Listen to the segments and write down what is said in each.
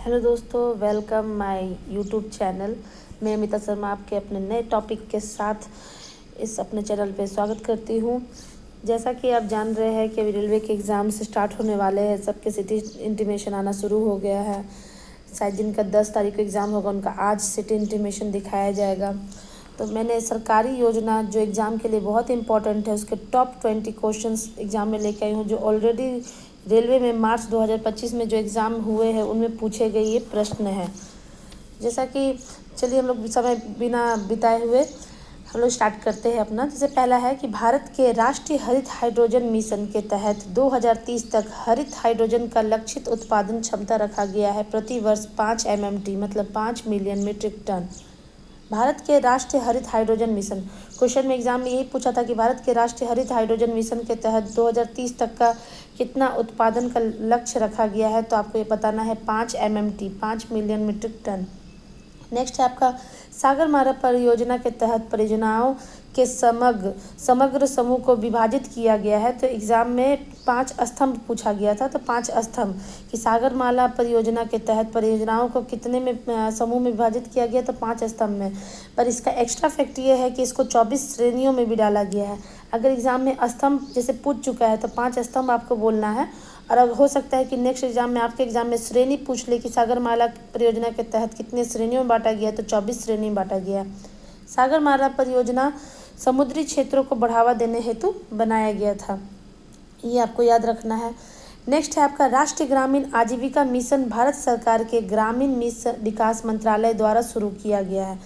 Hello दोस्तों, welcome my YouTube channel. मैं अमिता शर्मा आपके अपने नए टॉपिक के साथ इस अपने चैनल पे स्वागत करती हूँ। जैसा कि आप जान रहे हैं कि अभी रेलवे के एग्ज़ाम्स स्टार्ट होने वाले हैं। सबके सिटी इंटीमेशन आना शुरू हो गया है। शायद जिनका 10 तारीख को एग्ज़ाम होगा उनका आज सिटी इंटीमेशन दिखाया जाएगा। तो मैंने सरकारी योजना जो एग्ज़ाम के लिए बहुत इंपॉर्टेंट है उसके टॉप 20 क्वेश्चंस एग्ज़ाम में लेके आई हूँ, जो ऑलरेडी रेलवे में मार्च 2025 में जो एग्ज़ाम हुए हैं उनमें पूछे गए ये प्रश्न हैं। जैसा कि चलिए हम लोग समय बिना बिताए हुए हम लोग स्टार्ट करते हैं अपना। जैसे पहला है कि भारत के राष्ट्रीय हरित हाइड्रोजन मिशन के तहत 2030 तक हरित हाइड्रोजन का लक्षित उत्पादन क्षमता रखा गया है प्रति वर्ष 5 MMT, मतलब 5 मिलियन मीट्रिक टन। भारत के राष्ट्रीय हरित हाइड्रोजन मिशन, क्वेश्चन में एग्जाम में यही पूछा था कि भारत के राष्ट्रीय हरित हाइड्रोजन मिशन के तहत 2030 तक का कितना उत्पादन का लक्ष्य रखा गया है। तो आपको ये बताना है 5 MMT, 5 million metric ton. Next है आपका सागरमाला परियोजना के तहत परियोजनाओं के समग्र समूह को विभाजित किया गया है। तो एग्ज़ाम में 5 स्तंभ पूछा गया था। तो 5 स्तंभ कि सागरमाला परियोजना के तहत परियोजनाओं को कितने में समूह में विभाजित किया गया, तो 5 स्तंभ में। पर इसका एक्स्ट्रा फैक्ट ये है कि इसको 24 श्रेणियों में भी डाला गया है। अगर एग्ज़ाम में स्तंभ जैसे पूछ चुका है तो 5 स्तंभ आपको बोलना है। और अब हो सकता है कि नेक्स्ट एग्जाम में आपके एग्जाम में श्रेणी पूछ ले कि सागरमाला परियोजना के तहत कितने श्रेणियों में बांटा गया है, तो 24 श्रेणी में बांटा गया है। सागरमाला परियोजना समुद्री क्षेत्रों को बढ़ावा देने हेतु बनाया गया था, ये आपको याद रखना है। नेक्स्ट है आपका राष्ट्रीय ग्रामीण आजीविका मिशन भारत सरकार के ग्रामीण विकास मंत्रालय द्वारा शुरू किया गया है।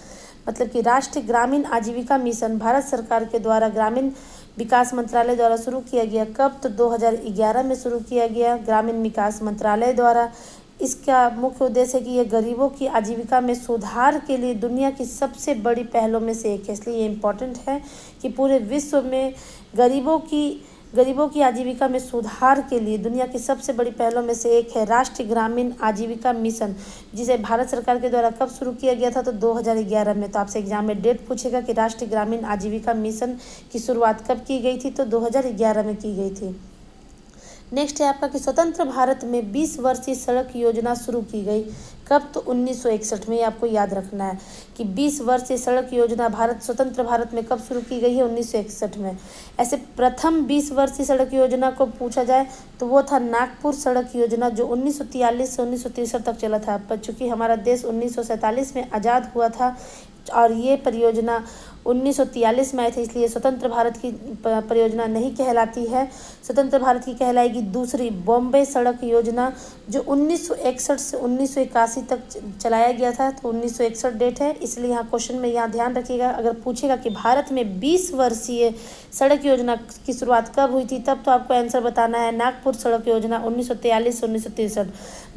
मतलब कि राष्ट्रीय ग्रामीण आजीविका मिशन भारत सरकार के द्वारा ग्रामीण विकास मंत्रालय द्वारा शुरू किया गया। कब? तो 2011 में शुरू किया गया ग्रामीण विकास मंत्रालय द्वारा। इसका मुख्य उद्देश्य है कि यह गरीबों की आजीविका में सुधार के लिए दुनिया की सबसे बड़ी पहलों में से एक है। इसलिए ये इम्पोर्टेंट है कि पूरे विश्व में गरीबों की आजीविका में सुधार के लिए दुनिया की सबसे बड़ी पहलों में से एक है राष्ट्रीय ग्रामीण आजीविका मिशन, जिसे भारत सरकार के द्वारा कब शुरू किया गया था, तो 2011 में। तो आपसे एग्जाम में डेट पूछेगा कि राष्ट्रीय ग्रामीण आजीविका मिशन की शुरुआत कब की गई थी, तो 2011 में की गई थी। नेक्स्ट है आपका कि स्वतंत्र भारत में 20 वर्षीय सड़क योजना शुरू की गई। कब? तो 1961 में। आपको याद रखना है कि 20 वर्षीय सड़क योजना स्वतंत्र भारत में कब शुरू की गई है? 1961 में। ऐसे प्रथम 20 वर्षीय सड़क योजना को पूछा जाए तो वो था नागपुर सड़क योजना, जो 1943 से 1963 तक चला था। पर चूँकि हमारा देश 1947 में आज़ाद हुआ था और ये परियोजना 1943 में आई थी, इसलिए स्वतंत्र भारत की परियोजना नहीं कहलाती है। स्वतंत्र भारत की कहलाएगी दूसरी बॉम्बे सड़क योजना, जो 1961 से 1981 तक चलाया गया था। तो 1961 डेट है, इसलिए यहाँ क्वेश्चन में यहाँ ध्यान रखिएगा। अगर पूछेगा कि भारत में 20 वर्षीय सड़क योजना की शुरुआत कब हुई थी, तब तो आपको आंसर बताना है नागपुर सड़क योजना 1943 से 1963।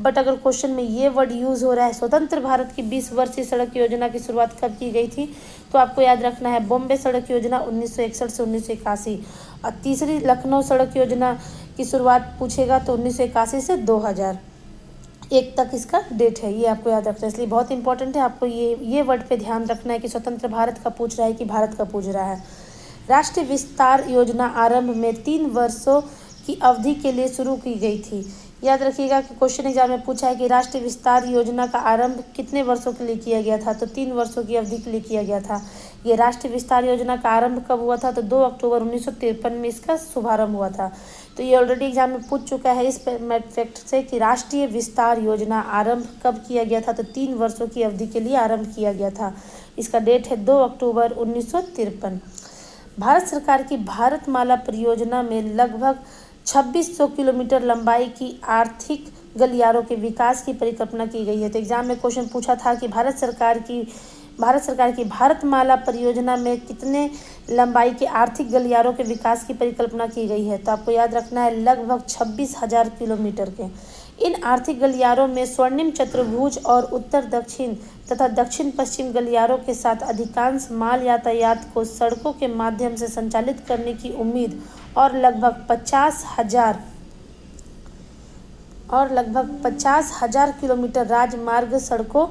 बट अगर क्वेश्चन में ये वर्ड यूज़ हो रहा है स्वतंत्र भारत की 20 वर्षीय सड़क योजना की शुरुआत कब की गई थी, तो आपको याद रखना है बॉम्बे सड़क योजना 1961 से 1981। और तीसरी लखनऊ सड़क योजना की शुरुआत पूछेगा तो 1981 से 2001 तक इसका डेट है, ये आपको याद रखना है। इसलिए बहुत इंपॉर्टेंट है, आपको ये वर्ड पे ध्यान रखना है कि स्वतंत्र भारत का पूछ रहा है कि भारत का पूछ रहा है। राष्ट्रीय विस्तार योजना आरंभ में 3 वर्षों की अवधि के लिए शुरू की गई थी। याद रखिएगा कि क्वेश्चन एग्जाम में पूछा है कि राष्ट्रीय विस्तार योजना का आरंभ कितने वर्षों के लिए किया गया था, तो 3 वर्षों की अवधि के लिए किया गया था। ये राष्ट्रीय विस्तार योजना का आरंभ कब हुआ था, तो 2 अक्टूबर 1953 में इसका शुभारंभ हुआ था। तो ये ऑलरेडी एग्जाम में पूछ चुका है इस फैक्ट से कि राष्ट्रीय विस्तार योजना आरंभ कब किया गया था, तो 3 वर्षों की अवधि के लिए आरंभ किया गया था। इसका डेट है 2 अक्टूबर 1953। भारत सरकार की भारतमाला परियोजना में लगभग 2600 किलोमीटर लंबाई की आर्थिक गलियारों के विकास की परिकल्पना की गई है। तो एग्जाम में क्वेश्चन पूछा था कि भारत सरकार की भारतमाला परियोजना में कितने लंबाई के आर्थिक गलियारों के विकास की परिकल्पना की गई है, तो आपको याद रखना है लगभग 26,000 किलोमीटर के। इन आर्थिक गलियारों में स्वर्णिम चतुर्भुज और उत्तर दक्षिण तथा दक्षिण पश्चिम गलियारों के साथ अधिकांश माल यातायात को सड़कों के माध्यम से संचालित करने की उम्मीद और लगभग 50,000 किलोमीटर राजमार्ग सड़कों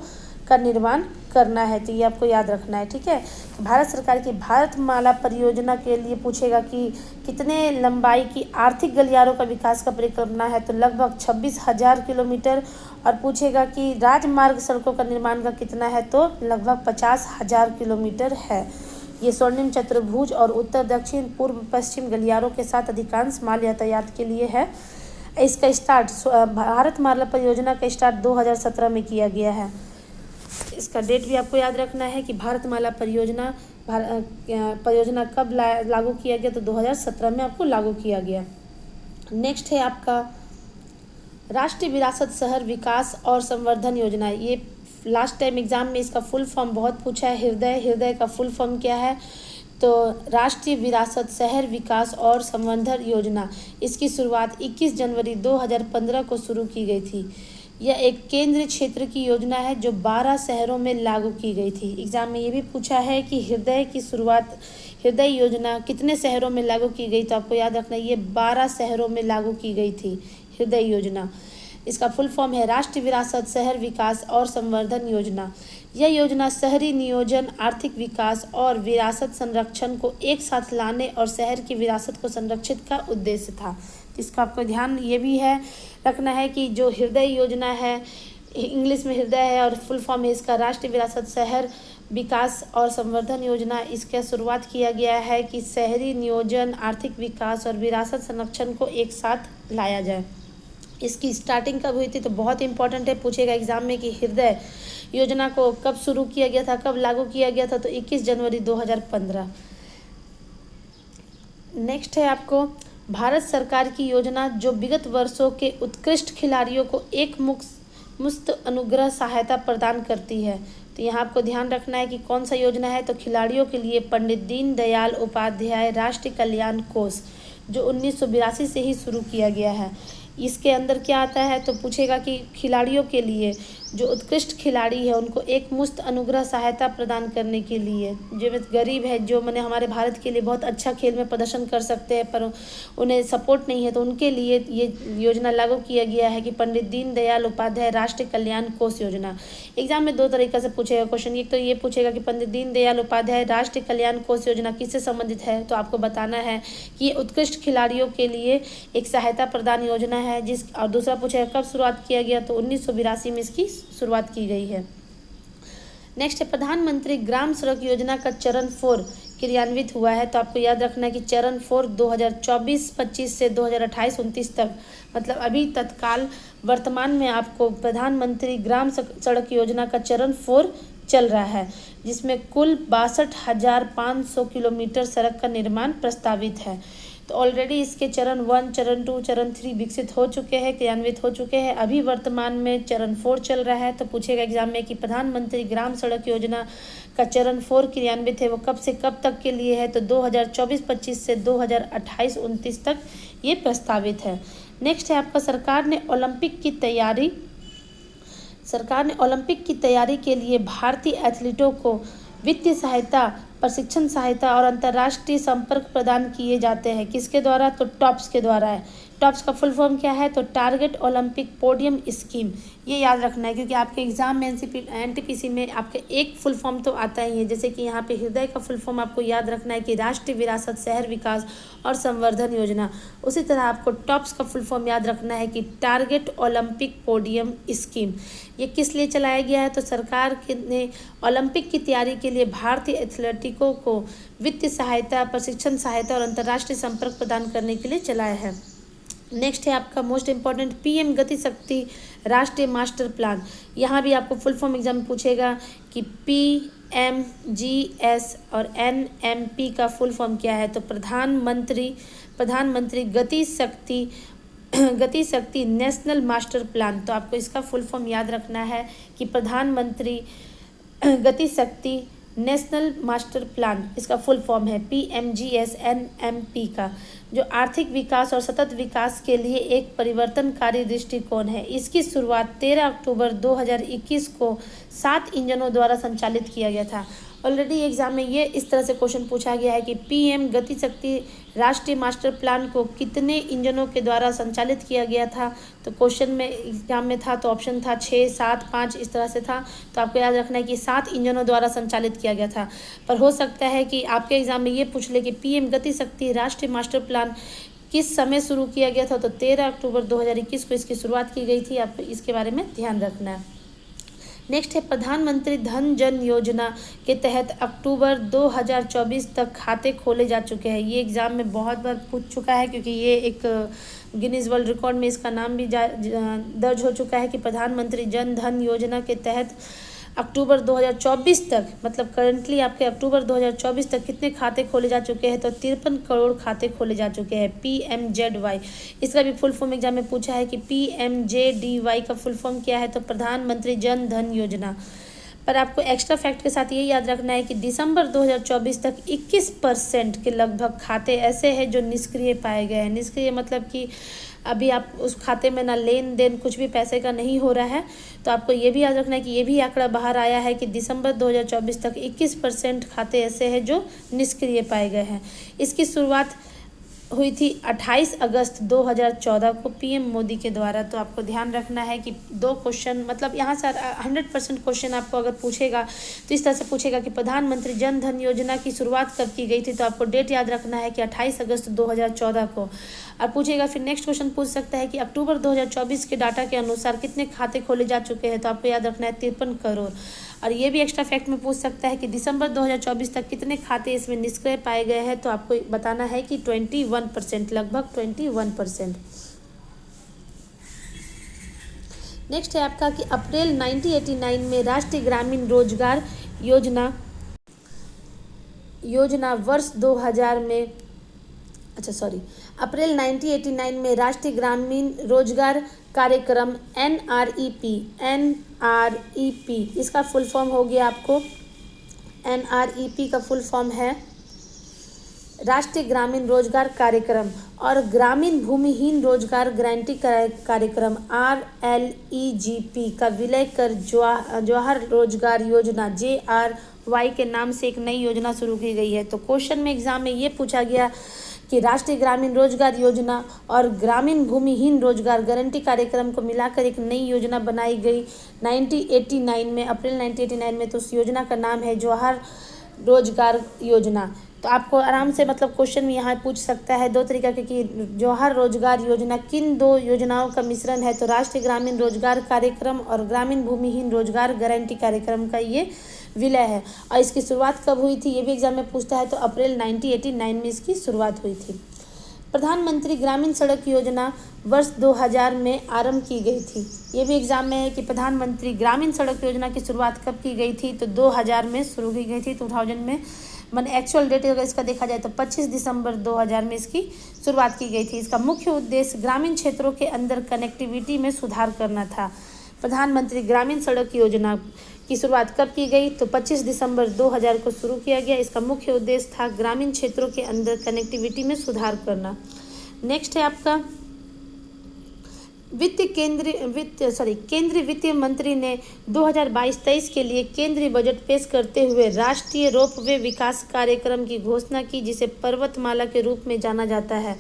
का निर्माण करना है। तो ये आपको याद रखना है, ठीक है। भारत सरकार की भारतमाला परियोजना के लिए पूछेगा कि कितने लंबाई की आर्थिक गलियारों का विकास का परिकल्पना है, तो लगभग 26,000 किलोमीटर। और पूछेगा कि राजमार्ग सड़कों का निर्माण का कितना है, तो लगभग 50,000 किलोमीटर है। ये स्वर्णिम चतुर्भुज और उत्तर दक्षिण पूर्व पश्चिम गलियारों के साथ अधिकांश माल यातायात के लिए है। इसका स्टार्ट भारतमाला परियोजना का स्टार्ट 2017 में किया गया है। इसका डेट भी आपको याद रखना है कि भारतमाला परियोजना कब लागू किया गया, तो 2017 में आपको लागू किया गया। नेक्स्ट है आपका राष्ट्रीय विरासत शहर विकास और संवर्धन योजना। ये लास्ट टाइम एग्जाम में इसका फुल फॉर्म बहुत पूछा है। हृदय का फुल फॉर्म क्या है, तो राष्ट्रीय विरासत शहर विकास और संवर्धन योजना। इसकी शुरुआत 21 जनवरी 2015 को शुरू की गई थी। यह एक केंद्रीय क्षेत्र की योजना है जो 12 शहरों में लागू की गई थी। एग्जाम में ये भी पूछा है कि हृदय योजना कितने शहरों में लागू की गई, तो आपको याद रखना है ये 12 शहरों में लागू की गई थी हृदय योजना। इसका फुल फॉर्म है राष्ट्रीय विरासत शहर विकास और संवर्धन योजना। यह योजना शहरी नियोजन, आर्थिक विकास और विरासत संरक्षण को एक साथ लाने और शहर की विरासत को संरक्षित का उद्देश्य था। इसका आपको ध्यान ये भी है रखना है कि जो हृदय योजना है, इंग्लिश में हृदय है और फुल फॉर्म है इसका राष्ट्रीय विरासत शहर विकास और संवर्धन योजना। इसका शुरुआत किया गया है कि शहरी नियोजन, आर्थिक विकास और विरासत संरक्षण को एक साथ लाया जाए। इसकी स्टार्टिंग कब हुई थी, तो बहुत इंपॉर्टेंट है, पूछेगा एग्जाम में कि हृदय योजना को कब शुरू किया गया था, कब लागू किया गया था, तो 21 जनवरी 2015। नेक्स्ट है आपको भारत सरकार की योजना जो विगत वर्षों के उत्कृष्ट खिलाड़ियों को एक मुफ्त अनुग्रह सहायता प्रदान करती है। तो यहाँ आपको ध्यान रखना है कि कौन सा योजना है, तो खिलाड़ियों के लिए पंडित दीनदयाल उपाध्याय राष्ट्रीय कल्याण कोष, जो 1982 से ही शुरू किया गया है। इसके अंदर क्या आता है, तो पूछेगा कि खिलाड़ियों के लिए जो उत्कृष्ट खिलाड़ी है उनको एक मुफ्त अनुग्रह सहायता प्रदान करने के लिए, जो गरीब है, जो मैंने हमारे भारत के लिए बहुत अच्छा खेल में प्रदर्शन कर सकते हैं पर उन्हें सपोर्ट नहीं है, तो उनके लिए ये योजना लागू किया गया है कि पंडित दीनदयाल उपाध्याय राष्ट्रीय कल्याण कोष योजना। एग्जाम में दो तरीके से पूछेगा क्वेश्चन। एक तो ये पूछेगा कि पंडित दीनदयाल उपाध्याय राष्ट्रीय कल्याण कोष योजना किससे संबंधित है, तो आपको बताना है कि ये उत्कृष्ट खिलाड़ियों के लिए एक सहायता प्रदान योजना है। और दूसरा पूछेगा कब शुरुआत किया गया, तो 1982 में इसकी शुरुआत की गई है। नेक्स्ट है प्रधानमंत्री ग्राम सड़क योजना का चरण 4 क्रियान्वित हुआ है। तो आपको याद रखना है कि चरण 4 2024-25 से 2028-29 तक, मतलब अभी तत्काल वर्तमान में आपको प्रधानमंत्री ग्राम सड़क योजना का चरण 4 चल रहा है, जिसमें कुल 62,500 किलोमीटर सड़क का निर्माण प्रस्तावित है। तो ऑलरेडी इसके चरण 1, चरण 2, चरण 3 विकसित हो चुके हैं, क्रियान्वित हो चुके हैं। अभी वर्तमान में चरण 4 चल रहा है। तो पूछेगा एग्जाम में कि प्रधानमंत्री ग्राम सड़क योजना का चरण 4 क्रियान्वित है, वो कब से कब तक के लिए है, तो 2024-25 से 2028-29 तक ये प्रस्तावित है। नेक्स्ट है आपका सरकार ने ओलंपिक की तैयारी के लिए भारतीय एथलीटों को वित्तीय सहायता, प्रशिक्षण सहायता और अंतर्राष्ट्रीय संपर्क प्रदान किए जाते हैं। किसके द्वारा, तो टॉप्स के द्वारा है। टॉप्स का फुल फॉर्म क्या है, तो टारगेट ओलंपिक पोडियम स्कीम। ये याद रखना है क्योंकि आपके एग्जाम में एनटीपीसी में आपके एक फुल फॉर्म तो आता ही है। जैसे कि यहाँ पे हृदय का फुल फॉर्म आपको याद रखना है कि राष्ट्रीय विरासत शहर विकास और संवर्धन योजना। उसी तरह आपको टॉप्स का फुल फॉर्म याद रखना है कि टारगेट ओलंपिक पोडियम स्कीम। ये किस लिए चलाया गया है, तो सरकार ने ओलंपिक की तैयारी के लिए भारतीय एथलेटिकों को वित्तीय सहायता, प्रशिक्षण सहायता और अंतर्राष्ट्रीय संपर्क प्रदान करने के लिए चलाया है। नेक्स्ट है आपका मोस्ट इम्पॉर्टेंट पीएम गति शक्ति राष्ट्रीय मास्टर प्लान। यहाँ भी आपको फुल फॉर्म एग्जाम पूछेगा कि PMGS और NMP का फुल फॉर्म क्या है, तो प्रधानमंत्री गति शक्ति नेशनल मास्टर प्लान। तो आपको इसका फुल फॉर्म याद रखना है कि प्रधानमंत्री गति शक्ति नेशनल मास्टर प्लान, इसका फुल फॉर्म है PMGS NMP का, जो आर्थिक विकास और सतत विकास के लिए एक परिवर्तनकारी दृष्टिकोण है। इसकी शुरुआत 13 अक्टूबर 2021 को 7 इंजनों द्वारा संचालित किया गया था। ऑलरेडी एग्जाम में ये इस तरह से क्वेश्चन पूछा गया है कि पीएम गति शक्ति राष्ट्रीय मास्टर प्लान को कितने इंजनों के द्वारा संचालित किया गया था। तो क्वेश्चन में एग्जाम में था तो ऑप्शन था 6, 7, 5 इस तरह से था। तो आपको याद रखना है कि 7 इंजनों द्वारा संचालित किया गया था। पर हो सकता है कि आपके एग्जाम में ये पूछ ले कि पीएम गति शक्ति राष्ट्रीय मास्टर प्लान किस समय शुरू किया गया था। तो 13 अक्टूबर 2021 को इसकी शुरुआत की गई थी। आपको इसके बारे में ध्यान रखना है। नेक्स्ट है प्रधानमंत्री धन जन योजना के तहत अक्टूबर 2024 तक खाते खोले जा चुके हैं। ये एग्ज़ाम में बहुत बार पूछ चुका है क्योंकि ये एक गिनीज वर्ल्ड रिकॉर्ड में इसका नाम भी दर्ज हो चुका है कि प्रधानमंत्री जन धन योजना के तहत अक्टूबर 2024 तक, मतलब करंटली आपके अक्टूबर 2024 तक कितने खाते खोले जा चुके हैं। तो 53 करोड़ खाते खोले जा चुके हैं। PMJDY इसका भी फुल फॉर्म एग्जाम में पूछा है कि PMJDY का फुल फॉर्म क्या है। तो प्रधानमंत्री जन धन योजना। पर आपको एक्स्ट्रा फैक्ट के साथ ये याद रखना है कि दिसंबर 2024 तक 21% के लगभग खाते ऐसे हैं जो निष्क्रिय पाए गए हैं। निष्क्रिय मतलब कि अभी आप उस खाते में ना लेन देन कुछ भी पैसे का नहीं हो रहा है। तो आपको ये भी याद रखना है कि ये भी आंकड़ा बाहर आया है कि दिसंबर 2024 तक 21% खाते ऐसे हैं जो निष्क्रिय पाए गए हैं। इसकी शुरुआत हुई थी 28 अगस्त 2014 को पीएम मोदी के द्वारा। तो आपको ध्यान रखना है कि 2 क्वेश्चन, मतलब यहाँ से 100% क्वेश्चन आपको अगर पूछेगा तो इस तरह से पूछेगा कि प्रधानमंत्री जन धन योजना की शुरुआत कब की गई थी। तो आपको डेट याद रखना है कि 28 अगस्त 2014 को। और पूछेगा फिर नेक्स्ट क्वेश्चन पूछ सकता है कि अक्टूबर 2024 के डाटा के अनुसार कितने खाते खोले जा चुके हैं। तो आपको याद रखना है 53 करोड़। और ये भी एक्स्ट्रा फैक्ट में पूछ सकता है कि दिसंबर 2024 तक कितने खाते इसमें निष्क्रिय पाए गए हैं। तो आपको बताना है कि 21%, लगभग 21%। नेक्स्ट है आपका कि अप्रैल 1989 में राष्ट्रीय ग्रामीण रोजगार योजना वर्ष 2000 में अप्रैल 1989 में राष्ट्रीय ग्रामीण रोजगार कार्यक्रम NREP इसका फुल फॉर्म हो गया आपको। NREP का फुल फॉर्म है राष्ट्रीय ग्रामीण रोजगार कार्यक्रम, और ग्रामीण भूमिहीन रोजगार गारंटी कार्यक्रम RLEGP का विलय कर जवाहर रोजगार योजना JRY के नाम से एक नई योजना शुरू की गई है। तो क्वेश्चन में एग्जाम में ये पूछा गया कि राष्ट्रीय ग्रामीण रोजगार योजना और ग्रामीण भूमिहीन रोजगार गारंटी कार्यक्रम को मिलाकर एक नई योजना बनाई गई 1989 में, अप्रैल 1989 में। तो उस योजना का नाम है जवाहर रोजगार योजना। तो आपको आराम से, मतलब क्वेश्चन में यहाँ पूछ सकता है 2 तरीका के कि जवाहर रोजगार योजना किन 2 योजनाओं का मिश्रण है। तो राष्ट्रीय ग्रामीण रोजगार कार्यक्रम और ग्रामीण भूमिहीन रोजगार गारंटी कार्यक्रम का ये विलय है। और इसकी शुरुआत कब हुई थी ये भी एग्जाम में पूछता है। तो अप्रैल 1989 में इसकी शुरुआत हुई थी। प्रधानमंत्री ग्रामीण सड़क योजना वर्ष 2000 में आरंभ की गई थी। ये भी एग्जाम में है कि प्रधानमंत्री ग्रामीण सड़क योजना की शुरुआत कब की गई थी। तो 2000 में शुरू की गई थी, 2000 में। मैंने एक्चुअल डेट अगर इसका देखा जाए तो 25 दिसंबर 2000 में इसकी शुरुआत की गई थी। इसका मुख्य उद्देश्य ग्रामीण क्षेत्रों के अंदर कनेक्टिविटी में सुधार करना था। प्रधानमंत्री ग्रामीण सड़क योजना की शुरुआत कब की गई। तो 25 दिसंबर 2000 को शुरू किया गया। इसका मुख्य उद्देश्य था ग्रामीण क्षेत्रों के अंदर कनेक्टिविटी में सुधार करना। नेक्स्ट है आपका केंद्रीय वित्त मंत्री ने 2022-23 के लिए केंद्रीय बजट पेश करते हुए राष्ट्रीय रोपवे विकास कार्यक्रम की घोषणा की, जिसे पर्वतमाला के रूप में जाना जाता है।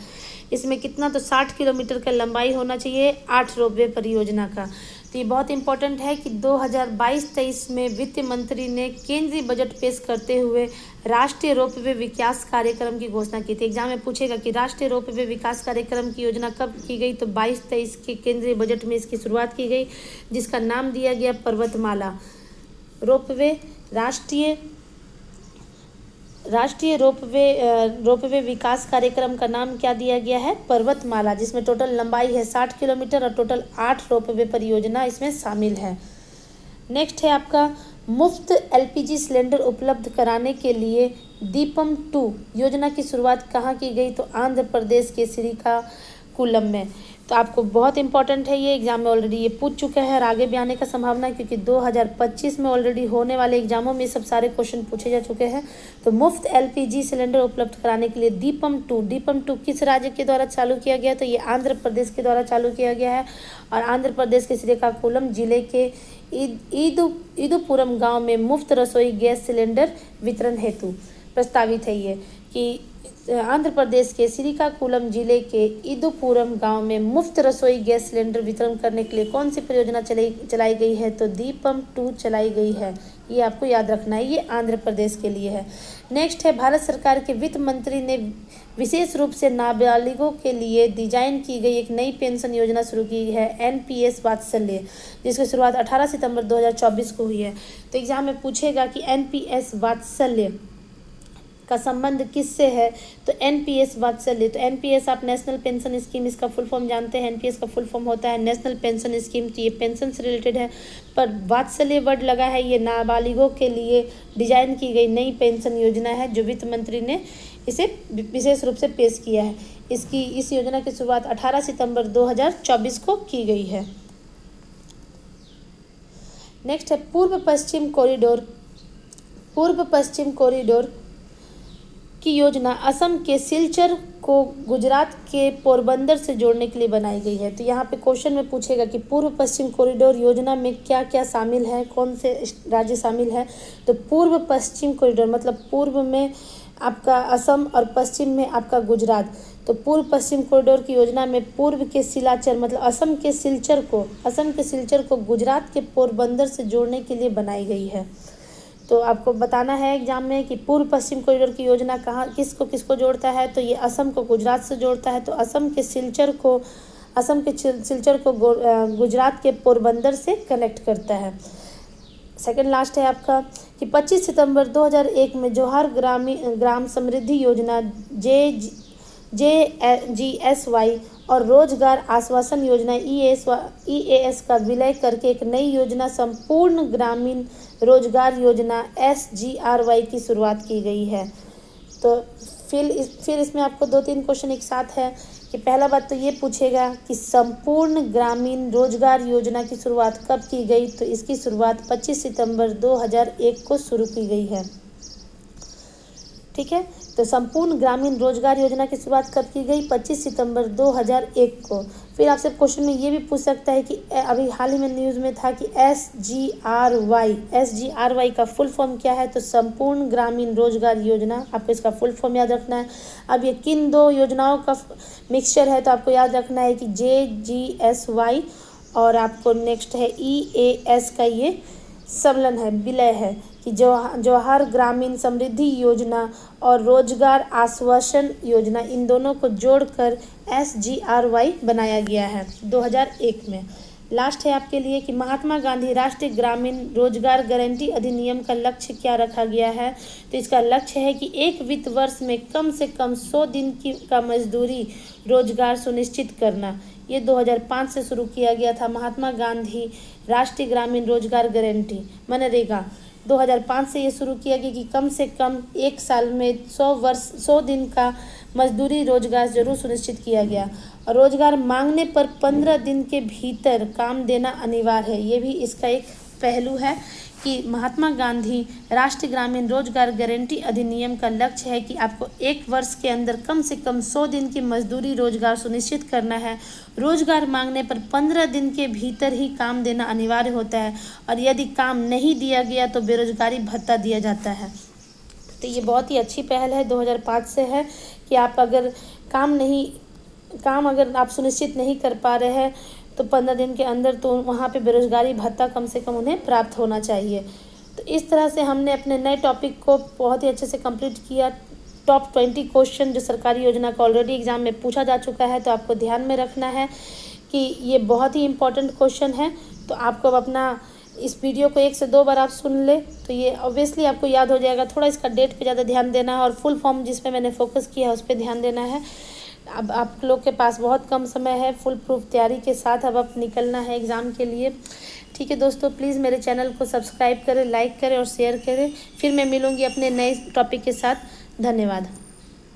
इसमें कितना, तो 60 किलोमीटर का लंबाई होना चाहिए 8 रोपवे परियोजना का। तो ये बहुत इंपॉर्टेंट है कि 2022-23 में वित्त मंत्री ने केंद्रीय बजट पेश करते हुए राष्ट्रीय रोपवे विकास कार्यक्रम की घोषणा की थी। एग्जाम में पूछेगा कि राष्ट्रीय रोपवे विकास कार्यक्रम की योजना कब की गई। तो 22-23 के केंद्रीय बजट में इसकी शुरुआत की गई, जिसका नाम दिया गया पर्वतमाला रोपवे। राष्ट्रीय रोपवे विकास कार्यक्रम का नाम क्या दिया गया है, पर्वतमाला, जिसमें टोटल लंबाई है 60 किलोमीटर और टोटल 8 रोपवे परियोजना इसमें शामिल है। नेक्स्ट है आपका मुफ्त LPG सिलेंडर उपलब्ध कराने के लिए दीपम 2 योजना की शुरुआत कहाँ की गई। तो आंध्र प्रदेश के श्रीकाकुलम में। तो आपको बहुत इंपॉर्टेंट है, ये एग्ज़ाम में ऑलरेडी ये पूछ चुका है और आगे भी आने का संभावना है, क्योंकि 2025 में ऑलरेडी होने वाले एग्जामों में सब सारे क्वेश्चन पूछे जा चुके हैं। तो मुफ्त LPG सिलेंडर उपलब्ध कराने के लिए दीपम 2 किस राज्य के द्वारा चालू किया गया? तो ये आंध्र प्रदेश के द्वारा चालू किया गया है और आंध्र प्रदेश के श्रीकाकुलम जिले के ईदुपुरम गाँव में मुफ्त रसोई गैस सिलेंडर वितरण हेतु प्रस्तावित है। ये कि आंध्र प्रदेश के श्रीकाकुलम जिले के ईदुपुरम गांव में मुफ्त रसोई गैस सिलेंडर वितरण करने के लिए कौन सी परियोजना चलाई गई है? तो दीपम 2 चलाई गई है। ये आपको याद रखना है, ये आंध्र प्रदेश के लिए है। नेक्स्ट है, भारत सरकार के वित्त मंत्री ने विशेष रूप से नाबालिगों के लिए डिजाइन की गई एक नई पेंशन योजना शुरू की है, NPS वात्सल्य, जिसकी शुरुआत 18 सितंबर 2024 को हुई है। तो एग्जाम में पूछेगा कि NPS वात्सल्य का संबंध किससे है? तो NPS वात्सल्य, तो NPS आप नेशनल पेंशन स्कीम, इसका फुल फॉर्म जानते हैं। NPS का फुल फॉर्म होता है नेशनल पेंशन स्कीम, तो ये पेंशन से रिलेटेड है। पर वात्सल्य वर्ड लगा है, ये नाबालिगों के लिए डिजाइन की गई नई पेंशन योजना है जो वित्त मंत्री ने इसे विशेष रूप से पेश किया है। इस योजना की शुरुआत 18 सितंबर 2024 को की गई है। नेक्स्ट है, पूर्व पश्चिम कॉरिडोर की योजना असम के सिलचर को गुजरात के पोरबंदर से जोड़ने के लिए बनाई गई है। तो यहाँ पे क्वेश्चन में पूछेगा कि पूर्व पश्चिम कॉरिडोर योजना में क्या क्या शामिल है, कौन से राज्य शामिल है? तो पूर्व पश्चिम कॉरिडोर मतलब पूर्व में आपका असम और पश्चिम में आपका गुजरात। तो पूर्व पश्चिम कॉरिडोर की योजना में पूर्व के सिलाचर मतलब असम के सिलचर को गुजरात के पोरबंदर से जोड़ने के लिए बनाई गई है। तो आपको बताना है एग्जाम में कि पूर्व पश्चिम कॉरिडोर की योजना कहाँ किसको जोड़ता है? तो ये असम को गुजरात से जोड़ता है। तो असम के सिलचर को गुजरात के पोरबंदर से कनेक्ट करता है। सेकंड लास्ट है आपका कि 25 सितंबर 2001 में जवाहर ग्राम समृद्धि योजना JGSY और रोजगार आश्वासन योजना EAS का विलय करके एक नई योजना संपूर्ण ग्रामीण रोजगार योजना SGRY की शुरुआत की गई है। तो फिर इसमें आपको 2-3 क्वेश्चन एक साथ है कि पहला बात तो ये पूछेगा कि संपूर्ण ग्रामीण रोजगार योजना की शुरुआत कब की गई? तो इसकी शुरुआत 25 सितंबर 2001 को शुरू की गई है। ठीक है, तो संपूर्ण ग्रामीण रोजगार योजना की शुरुआत कब की गई? 25 सितंबर 2001 को। फिर आपसे क्वेश्चन में ये भी पूछ सकता है कि अभी हाल ही में न्यूज़ में था कि SGRY का फुल फॉर्म क्या है? तो संपूर्ण ग्रामीण रोजगार योजना, आपको इसका फुल फॉर्म याद रखना है। अब ये किन 2 योजनाओं का मिक्सचर है? तो आपको याद रखना है कि JGSY और आपको नेक्स्ट है EAS का ये सम्मेलन है, विलय है कि जवाहर ग्रामीण समृद्धि योजना और रोजगार आश्वासन योजना, इन दोनों को जोड़कर SGRY बनाया गया है 2001 में। लास्ट है आपके लिए कि महात्मा गांधी राष्ट्रीय ग्रामीण रोजगार गारंटी अधिनियम का लक्ष्य क्या रखा गया है? तो इसका लक्ष्य है कि एक वित्त वर्ष में कम से कम 100 दिन का मजदूरी रोजगार सुनिश्चित करना। ये 2005 से शुरू किया गया था महात्मा गांधी राष्ट्रीय ग्रामीण रोजगार गारंटी मनरेगा। 2005 से ये शुरू किया गया कि कम से कम एक साल में 100 दिन का मजदूरी रोजगार जरूर सुनिश्चित किया गया और रोजगार मांगने पर 15 दिन के भीतर काम देना अनिवार्य है। ये भी इसका एक पहलू है कि महात्मा गांधी राष्ट्रीय ग्रामीण रोजगार गारंटी अधिनियम का लक्ष्य है कि आपको एक वर्ष के अंदर कम से कम 100 दिन की मजदूरी रोजगार सुनिश्चित करना है। रोजगार मांगने पर 15 दिन के भीतर ही काम देना अनिवार्य होता है और यदि काम नहीं दिया गया तो बेरोजगारी भत्ता दिया जाता है। तो ये बहुत ही अच्छी पहल है, 2005 से है कि आप अगर काम अगर आप सुनिश्चित नहीं कर पा रहे हैं तो 15 दिन के अंदर तो वहाँ पे बेरोजगारी भत्ता कम से कम उन्हें प्राप्त होना चाहिए। तो इस तरह से हमने अपने नए टॉपिक को बहुत ही अच्छे से कंप्लीट किया। टॉप 20 क्वेश्चन जो सरकारी योजना का ऑलरेडी एग्जाम में पूछा जा चुका है, तो आपको ध्यान में रखना है कि ये बहुत ही इंपॉर्टेंट क्वेश्चन है। तो आपको अब अपना इस वीडियो को 1 से 2 बार आप सुन ले तो ये ऑब्वियसली आपको याद हो जाएगा। थोड़ा इसका डेट पे ज़्यादा ध्यान देना है और फुल फॉर्म जिस पे मैंने फोकस किया है उस पर ध्यान देना है। अब आप लोग के पास बहुत कम समय है, फुल प्रूफ तैयारी के साथ अब आप निकलना है एग्ज़ाम के लिए। ठीक है दोस्तों, प्लीज़ मेरे चैनल को सब्सक्राइब करें, लाइक करें और शेयर करें। फिर मैं मिलूँगी अपने नए टॉपिक के साथ। धन्यवाद।